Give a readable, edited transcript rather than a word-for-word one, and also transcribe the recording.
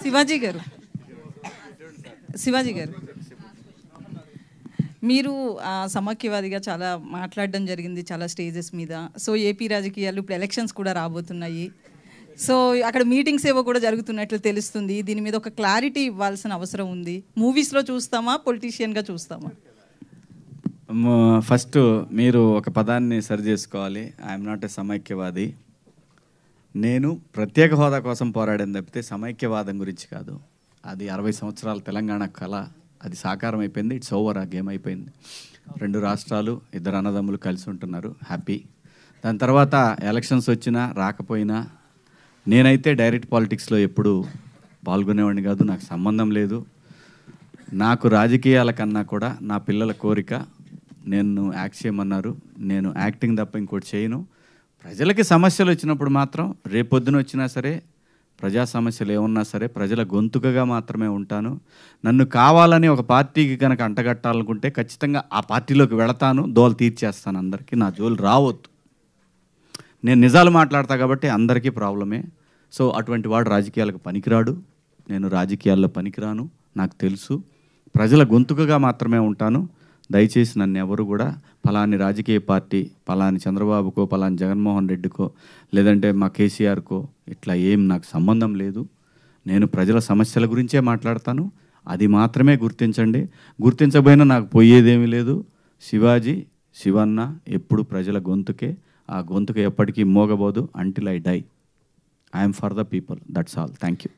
శివాజీ గారు, శివాజీ గారు, మీరు సమాఖ్యవాదిగా చాలా మాట్లాడడం జరిగింది చాలా స్టేజెస్ మీద. సో ఏపీ రాజకీయాలు ఇప్పుడు ఎలక్షన్స్ కూడా రాబోతున్నాయి. సో అక్కడ మీటింగ్స్ ఏవో కూడా జరుగుతున్నట్లు తెలుస్తుంది. దీని మీద ఒక క్లారిటీ ఇవ్వాల్సిన అవసరం ఉంది. మూవీస్లో చూస్తామా, పొలిటీషియన్గా చూస్తామా? ఫస్ట్ మీరు ఒక పదాన్ని సరి చేసుకోవాలి. ఐఎమ్ నాట్ ఏ సమైక్యవాది. నేను ప్రత్యేక హోదా కోసం పోరాడని తప్పితే సమైక్యవాదం గురించి కాదు. అది 60 సంవత్సరాల తెలంగాణ కళ, అది సాకారం అయిపోయింది. It's over. ఆ గేమ్ అయిపోయింది. 2 రాష్ట్రాలు, 2 అన్నదమ్ములు కలిసి ఉంటున్నారు, హ్యాపీ. దాని తర్వాత ఎలక్షన్స్ వచ్చినా రాకపోయినా నేనైతే డైరెక్ట్ పాలిటిక్స్లో ఎప్పుడు పాల్గొనేవాడిని కాదు. నాకు సంబంధం లేదు. నాకు రాజకీయాల కన్నా కూడా నా పిల్లల కోరిక, నేను యాక్ట్ చేయమన్నారు, నేను యాక్టింగ్ తప్ప ఇంకోటి చేయను. ప్రజలకి సమస్యలు వచ్చినప్పుడు మాత్రం రేపొద్దున వచ్చినా సరే, ప్రజా సమస్యలు ఏమన్నా సరే ప్రజల గొంతుకగా మాత్రమే ఉంటాను. నన్ను కావాలని ఒక పార్టీకి కనుక అంటగట్టాలనుకుంటే ఖచ్చితంగా ఆ పార్టీలోకి వెళతాను, దోలు తీర్చేస్తాను. అందరికీ నా జోలు రావద్దు. నేను నిజాలు మాట్లాడతా కాబట్టి అందరికీ ప్రాబ్లమే. సో అటువంటి వాడు రాజకీయాలకు పనికిరాడు. నేను రాజకీయాల్లో పనికిరాను, నాకు తెలుసు. ప్రజల గొంతుకగా మాత్రమే ఉంటాను. దయచేసి నన్ను ఎవరు కూడా ఫలాని రాజకీయ పార్టీ, ఫలాని చంద్రబాబుకో, ఫలాని జగన్మోహన్ రెడ్డికో, లేదంటే మా కేసీఆర్కో ఇట్లా ఏం నాకు సంబంధం లేదు. నేను ప్రజల సమస్యల గురించే మాట్లాడతాను. అది మాత్రమే గుర్తించండి. గుర్తించబోయినా నాకు పోయేదేమీ లేదు. శివాజీ, శివన్న ఎప్పుడు ప్రజల గొంతుకే. ఆ గొంతుకు ఎప్పటికీ మోగబోదు. Until I die. I'm for the people. That's all. Thank you.